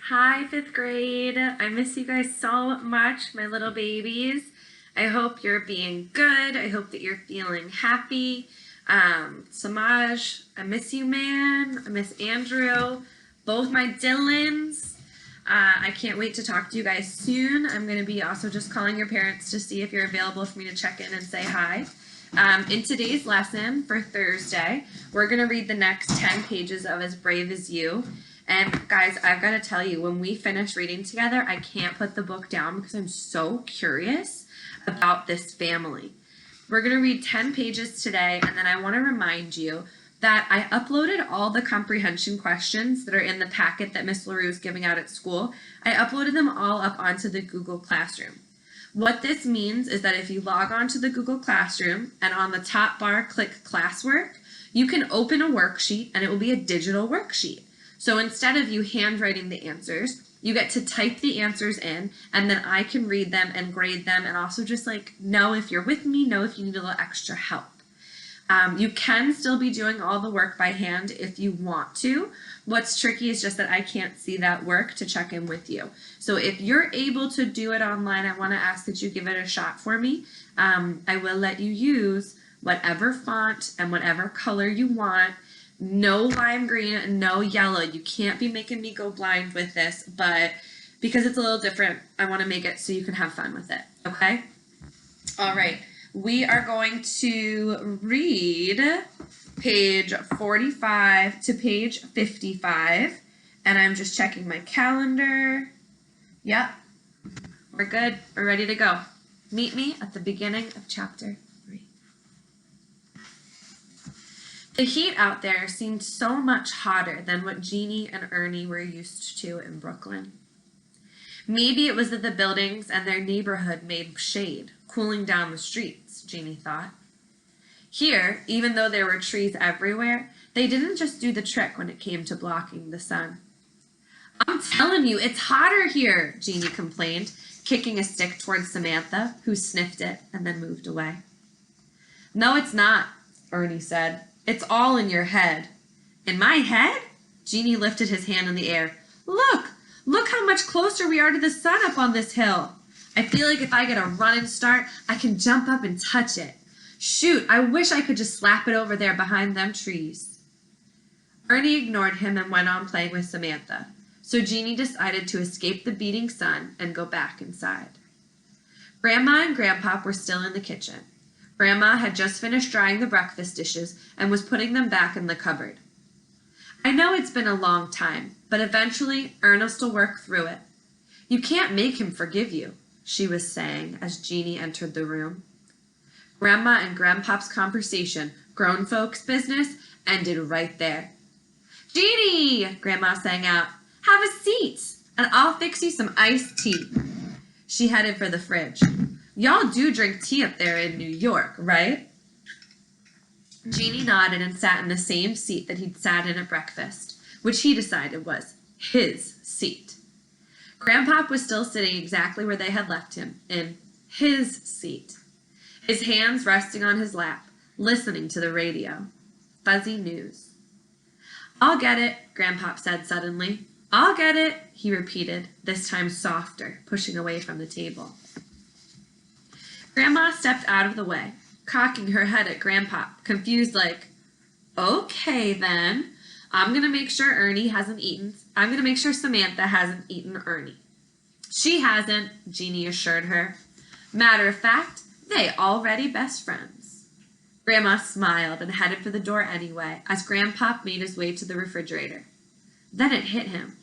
Hi, fifth grade. I miss you guys so much, my little babies. I hope you're being good. I hope that you're feeling happy. Samaj, I miss you, man. I miss Andrew, both my Dylans. I can't wait to talk to you guys soon. I'm going to be also just calling your parents to see if you're available for me to check in and say hi. In today's lesson for Thursday, we're going to read the next 10 pages of As Brave as You. And guys, I've got to tell you, when we finish reading together, I can't put the book down because I'm so curious about this family. We're going to read 10 pages today, and then I want to remind you that I uploaded all the comprehension questions that are in the packet that Miss LaRue is giving out at school. I uploaded them all up onto the Google Classroom. What this means is that if you log on to the Google Classroom and on the top bar click classwork, you can open a worksheet and it will be a digital worksheet. So instead of you handwriting the answers, you get to type the answers in, and then I can read them and grade them and also just know if you're with me, know if you need a little extra help. You can still be doing all the work by hand if you want to. What's tricky is just that I can't see that work to check in with you. So if you're able to do it online, I want to ask that you give it a shot for me. I will let you use whatever font and whatever color you want. No lime green and no yellow. You can't be making me go blind with this, but because it's a little different, I want to make it so you can have fun with it, okay? All right, we are going to read page 45 to page 55, and I'm just checking my calendar. Yep, we're good. We're ready to go. Meet me at the beginning of chapter 3. The heat out there seemed so much hotter than what Jeannie and Ernie were used to in Brooklyn. Maybe it was that the buildings and their neighborhood made shade, cooling down the streets, Jeannie thought. Here, even though there were trees everywhere, they didn't just do the trick when it came to blocking the sun. I'm telling you, it's hotter here, Jeannie complained, kicking a stick towards Samantha, who sniffed it and then moved away. No, it's not, Ernie said. It's all in your head. In my head? Jeannie lifted his hand in the air. Look how much closer we are to the sun up on this hill. I feel like if I get a running start, I can jump up and touch it. Shoot, I wish I could just slap it over there behind them trees. Ernie ignored him and went on playing with Samantha, so Jeannie decided to escape the beating sun and go back inside. Grandma and Grandpa were still in the kitchen. Grandma had just finished drying the breakfast dishes and was putting them back in the cupboard. I know it's been a long time, but eventually Ernest will work through it. You can't make him forgive you, she was saying as Jeannie entered the room. Grandma and Grandpa's conversation, grown folks' business, ended right there. Jeannie, Grandma sang out, have a seat, and I'll fix you some iced tea. She headed for the fridge. Y'all do drink tea up there in New York, right? Jeannie nodded and sat in the same seat that he'd sat in at breakfast, which he decided was his seat. Grandpa was still sitting exactly where they had left him, in his seat, his hands resting on his lap, listening to the radio. Fuzzy news. I'll get it, Grandpa said suddenly. I'll get it, he repeated, this time softer, pushing away from the table. Grandma stepped out of the way, cocking her head at Grandpa, confused like, okay then, I'm going to make sure Samantha hasn't eaten Ernie. She hasn't, Jeannie assured her. Matter of fact, they already best friends. Grandma smiled and headed for the door anyway, as Grandpa made his way to the refrigerator. Then it hit him.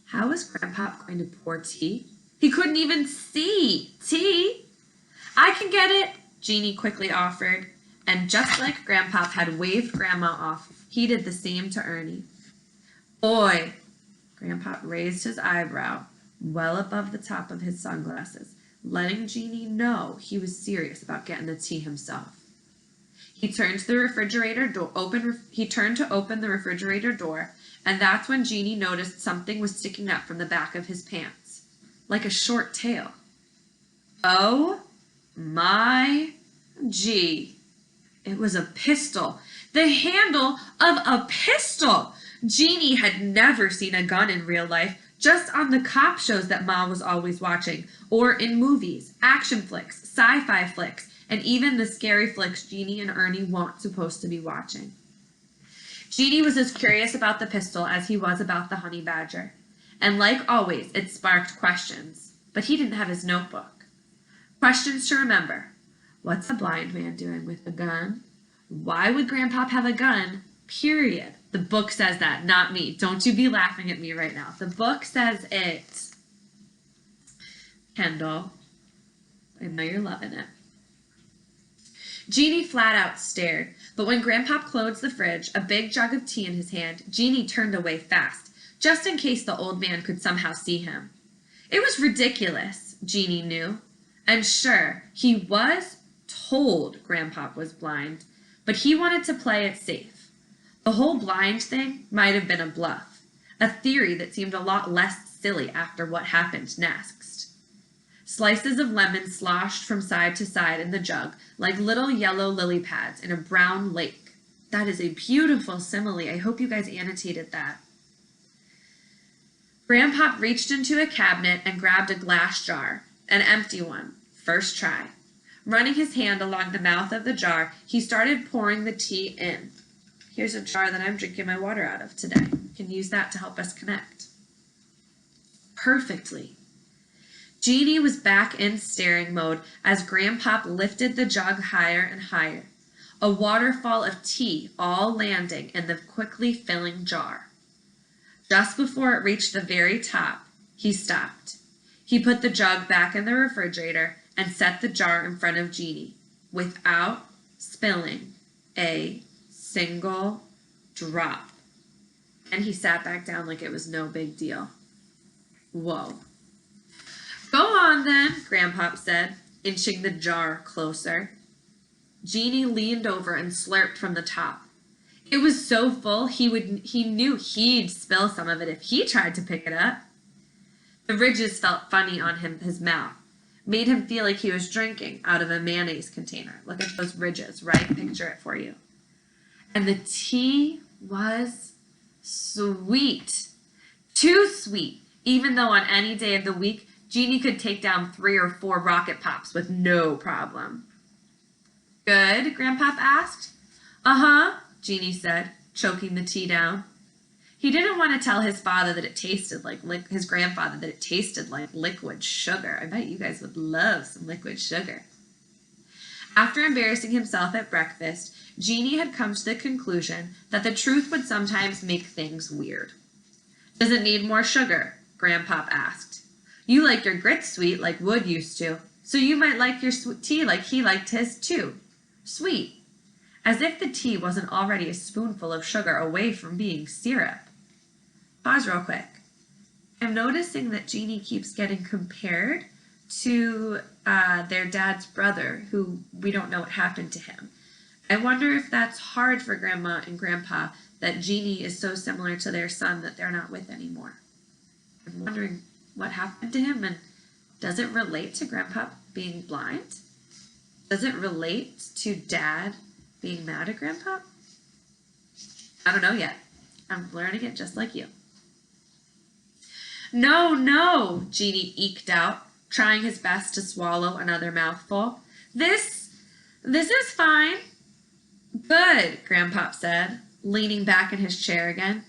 How was Grandpa going to pour tea? He couldn't even see tea. I can get it, Jeannie quickly offered, and just like Grandpa had waved Grandma off, he did the same to Ernie. Boy, Grandpa raised his eyebrow well above the top of his sunglasses, letting Jeannie know he was serious about getting the tea himself. He turned to the refrigerator door, to open the refrigerator door, and that's when Jeannie noticed something was sticking up from the back of his pants, like a short tail. Oh my gee. It was a pistol. The handle of a pistol. Jeannie had never seen a gun in real life, Just on the cop shows that Ma was always watching, or in movies, action flicks, sci-fi flicks, and even the scary flicks Jeannie and Ernie weren't supposed to be watching. Jeannie was as curious about the pistol as he was about the honey badger, and like always, it sparked questions, but he didn't have his notebook. Questions to remember. What's a blind man doing with a gun? Why would Grandpop have a gun? Period. The book says that, not me. Don't you be laughing at me right now. The book says it. Kendall, I know you're loving it. Jeannie flat out stared, but when Grandpop closed the fridge, a big jug of tea in his hand, Jeannie turned away fast, just in case the old man could somehow see him. It was ridiculous, Jeannie knew. And sure, he was told Grandpop was blind, but he wanted to play it safe. The whole blind thing might have been a bluff, a theory that seemed a lot less silly after what happened next. Slices of lemon sloshed from side to side in the jug like little yellow lily pads in a brown lake. That is a beautiful simile. I hope you guys annotated that. Grandpop reached into a cabinet and grabbed a glass jar, an empty one, first try. Running his hand along the mouth of the jar, he started pouring the tea in. Here's a jar that I'm drinking my water out of today. You can use that to help us connect. Perfectly. Jeannie was back in staring mode as Grandpop lifted the jug higher and higher, a waterfall of tea all landing in the quickly filling jar. Just before it reached the very top, he stopped. He put the jug back in the refrigerator and set the jar in front of Jeannie, without spilling a single drop. And he sat back down like it was no big deal. Whoa. Go on then, Grandpop said, inching the jar closer. Jeannie leaned over and slurped from the top. It was so full he knew he'd spill some of it if he tried to pick it up. The ridges felt funny on his mouth, made him feel like he was drinking out of a mayonnaise container. Look at those ridges, right? Picture it for you. And the tea was sweet. Too sweet, even though on any day of the week, Jeannie could take down 3 or 4 rocket pops with no problem. Good? Grandpop asked. Uh-huh, Jeannie said, choking the tea down. He didn't want to tell his father that it tasted like his grandfather that it tasted like liquid sugar. I bet you guys would love some liquid sugar. After embarrassing himself at breakfast, Jeannie had come to the conclusion that the truth would sometimes make things weird. Does it need more sugar? Grandpop asked. You like your grits sweet like Wood used to, so you might like your tea like he liked his too. Sweet. As if the tea wasn't already a spoonful of sugar away from being syrup. Pause real quick. I'm noticing that Jeannie keeps getting compared to their dad's brother, who we don't know what happened to him. I wonder if that's hard for Grandma and Grandpa, that Jeannie is so similar to their son that they're not with anymore. I'm wondering what happened to him, and does it relate to Grandpa being blind? Does it relate to Dad being mad at Grandpa? I don't know yet. I'm learning it just like you. No, Jeannie eked out, trying his best to swallow another mouthful. This is fine. Good, Grandpop said, leaning back in his chair again.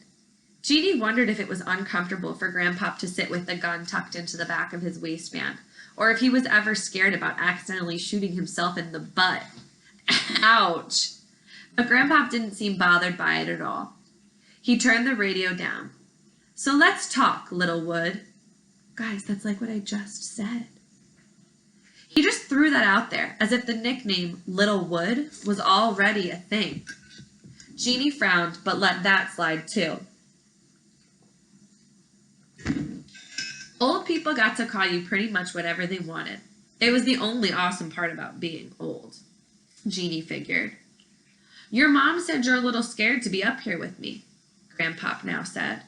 Jeannie wondered if it was uncomfortable for Grandpop to sit with the gun tucked into the back of his waistband, or if he was ever scared about accidentally shooting himself in the butt. Ouch! But Grandpop didn't seem bothered by it at all. He turned the radio down. So let's talk, Little Wood. Guys, that's like what I just said. He just threw that out there, as if the nickname Little Wood was already a thing. Jeannie frowned, but let that slide too. Old people got to call you pretty much whatever they wanted. It was the only awesome part about being old, Jeannie figured. Your mom said you're a little scared to be up here with me, Grandpop now said.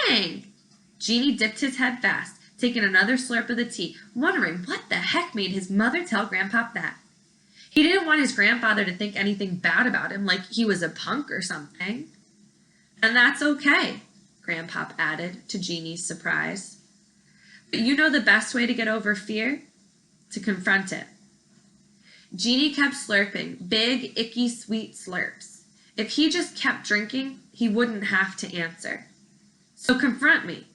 Dang! Jeannie dipped his head fast, taking another slurp of the tea, wondering what the heck made his mother tell Grandpop that. He didn't want his grandfather to think anything bad about him, like he was a punk or something. And that's okay, Grandpop added, to Jeannie's surprise. But you know the best way to get over fear? To confront it. Jeannie kept slurping, big, icky, sweet slurps. If he just kept drinking, he wouldn't have to answer. So confront me.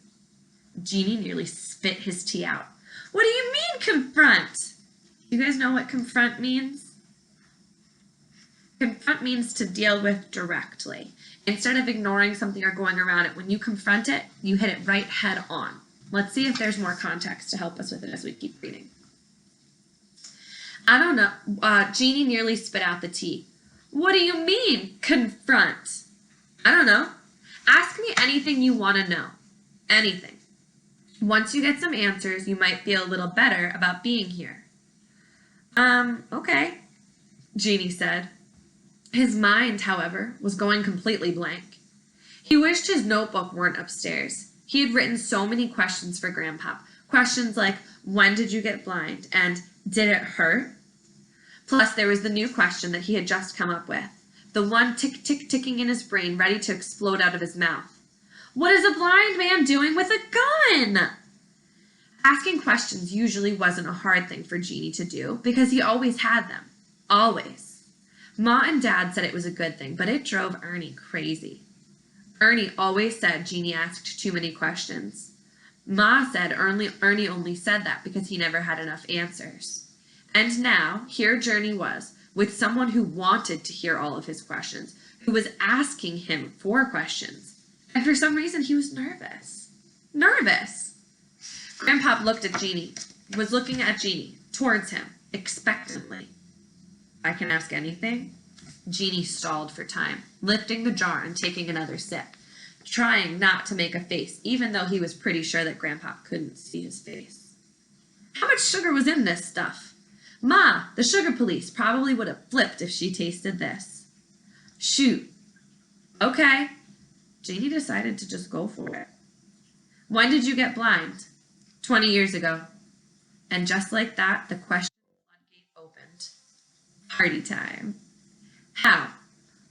Jeannie nearly spit his tea out. What do you mean, confront? You guys know what confront means? Confront means to deal with directly. Instead of ignoring something or going around it, when you confront it, you hit it right head on. Let's see if there's more context to help us with it as we keep reading. I don't know. Jeannie nearly spit out the tea. What do you mean, confront? I don't know. Ask me anything you want to know. Anything. Once you get some answers, you might feel a little better about being here. Okay, Jeannie said. His mind, however, was going completely blank. He wished his notebook weren't upstairs. He had written so many questions for Grandpop. Questions like, when did you get blind? And did it hurt? Plus, there was the new question that he had just come up with. The one tick-tick-ticking in his brain, ready to explode out of his mouth. What is a blind man doing with a gun? Asking questions usually wasn't a hard thing for Jeannie to do, because he always had them. Always. Ma and Dad said it was a good thing, but it drove Ernie crazy. Ernie always said Jeannie asked too many questions. Ma said Ernie only said that because he never had enough answers. And now, here Journey was, with someone who wanted to hear all of his questions, who was asking him for questions. And for some reason, he was nervous. Nervous! Grandpop looked at Jeannie, was looking at Jeannie, towards him, expectantly. I can ask anything? Jeannie stalled for time, lifting the jar and taking another sip, trying not to make a face, even though he was pretty sure that Grandpop couldn't see his face. How much sugar was in this stuff? Ma, the sugar police probably would have flipped if she tasted this. Shoot. Okay. Jeannie decided to just go for it. When did you get blind? 20 years ago. And just like that, the question floodgate opened. Party time. How?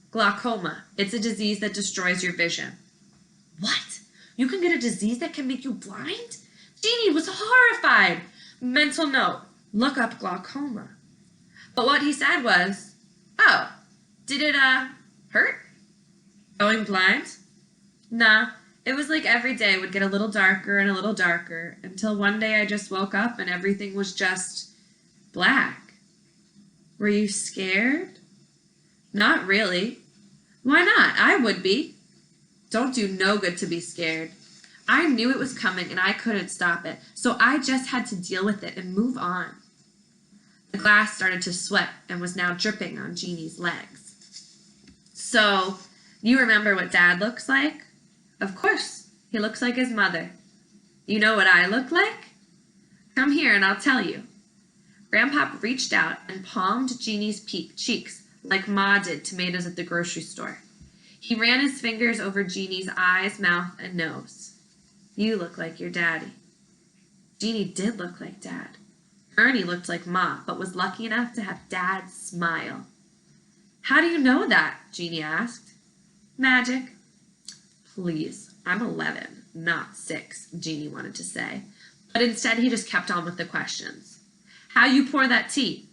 Glaucoma. It's a disease that destroys your vision. What? You can get a disease that can make you blind? Jeannie was horrified. Mental note. Look up glaucoma. But what he said was, oh, did it, hurt? Going blind? Nah, it was like every day would get a little darker and a little darker until one day I just woke up and everything was just black. Were you scared? Not really. Why not? I would be. Don't do no good to be scared. I knew it was coming and I couldn't stop it, so I just had to deal with it and move on. The glass started to sweat and was now dripping on Jeannie's legs. So, you remember what Dad looks like? Of course, he looks like his mother. You know what I look like? Come here and I'll tell you. Grandpop reached out and palmed Jeannie's cheeks like Ma did tomatoes at the grocery store. He ran his fingers over Jeannie's eyes, mouth, and nose. You look like your daddy. Jeannie did look like Dad. Ernie looked like Ma, but was lucky enough to have Dad's smile. How do you know that? Jeannie asked. Magic. Please, I'm 11, not 6, Jeannie wanted to say. But instead he just kept on with the questions. How you pour that tea?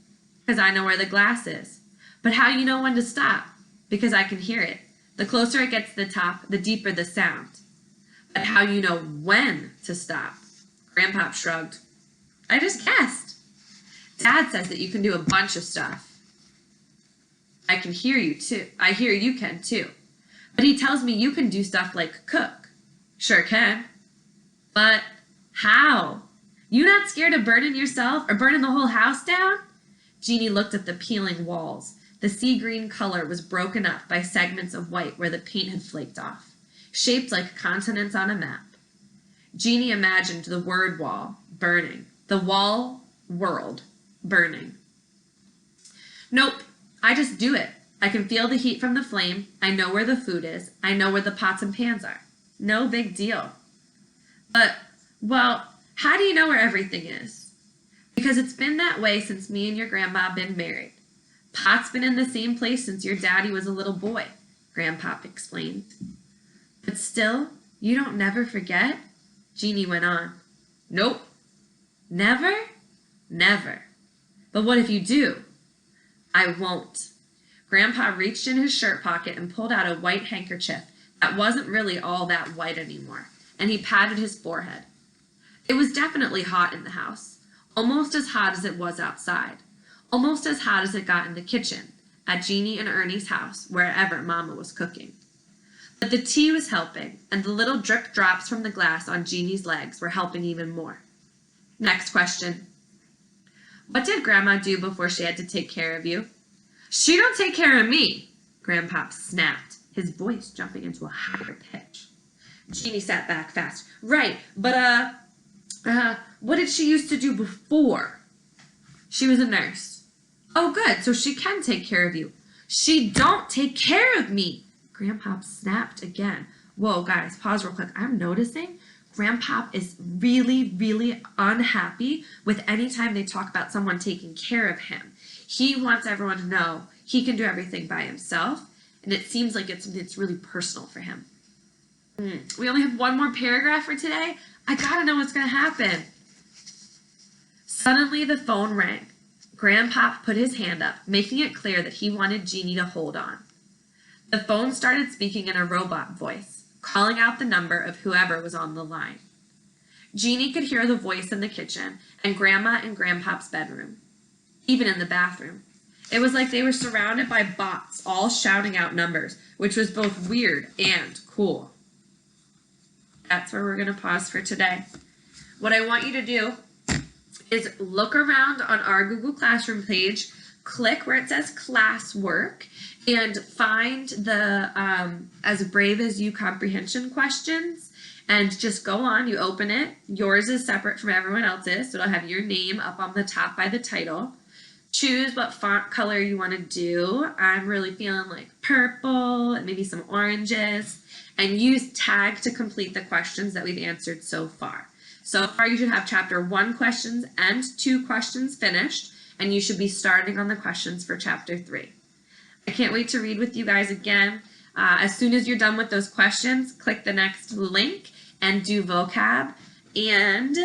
Because I know where the glass is. But how you know when to stop? Because I can hear it. The closer it gets to the top, the deeper the sound. But how you know when to stop? Grandpop shrugged. I just guessed. Dad says that you can do a bunch of stuff. I can hear you too. I hear you can too. But he tells me you can do stuff like cook. Sure can. But how? You not scared of burning yourself or burning the whole house down? Jeannie looked at the peeling walls. The sea green color was broken up by segments of white where the paint had flaked off, shaped like continents on a map. Jeannie imagined the word wall burning, the wall world burning. Nope, I just do it. I can feel the heat from the flame. I know where the food is. I know where the pots and pans are. No big deal. But, well, how do you know where everything is? Because it's been that way since me and your grandma been married. Pot's been in the same place since your daddy was a little boy, Grandpop explained. But still, You don't never forget? Jeannie went on. Nope. Never? Never. But what if you do? I won't. Grandpa reached in his shirt pocket and pulled out a white handkerchief that wasn't really all that white anymore, and he patted his forehead. It was definitely hot in the house, almost as hot as it was outside, almost as hot as it got in the kitchen, at Jeannie and Ernie's house, wherever Mama was cooking. But the tea was helping, and the little drip drops from the glass on Jeannie's legs were helping even more. Next question. What did Grandma do before she had to take care of you? She don't take care of me, Grandpop snapped, his voice jumping into a higher pitch. Jeannie sat back fast. Right, but, what did she used to do before? She was a nurse. Oh, good, so she can take care of you. She don't take care of me, Grandpop snapped again. Whoa, guys, pause real quick. I'm noticing Grandpop is really, really unhappy with any time they talk about someone taking care of him. He wants everyone to know he can do everything by himself, and it seems like it's something that's really personal for him. We only have one more paragraph for today. I gotta know what's gonna happen. Suddenly the phone rang. Grandpop put his hand up, making it clear that he wanted Jeannie to hold on. The phone started speaking in a robot voice, calling out the number of whoever was on the line. Jeannie could hear the voice in the kitchen and Grandma in Grandpop's bedroom, even in the bathroom. It was like they were surrounded by bots, all shouting out numbers, which was both weird and cool. That's where we're going to pause for today. What I want you to do is look around on our Google Classroom page, click where it says classwork, and find the As Brave as You comprehension questions, and just go on, you open it. Yours is separate from everyone else's, so it'll have your name up on the top by the title. Choose what font color you want to do. I'm really feeling like purple and maybe some oranges, and use tag to complete the questions that we've answered so far. So far you should have chapter 1 questions and 2 questions finished, and you should be starting on the questions for chapter 3. I can't wait to read with you guys again. As soon as you're done with those questions, click the next link and do vocab, and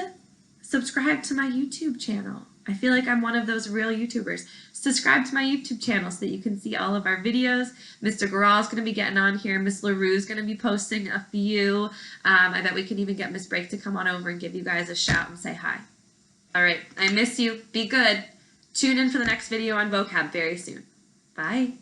subscribe to my YouTube channel. I feel like I'm one of those real YouTubers. Subscribe to my YouTube channel so that you can see all of our videos. Mr. Garal's going to be getting on here. Miss LaRue's going to be posting a few. I bet we can even get Miss Brake to come on over and give you guys a shout and say hi. All right, I miss you. Be good. Tune in for the next video on vocab very soon. Bye.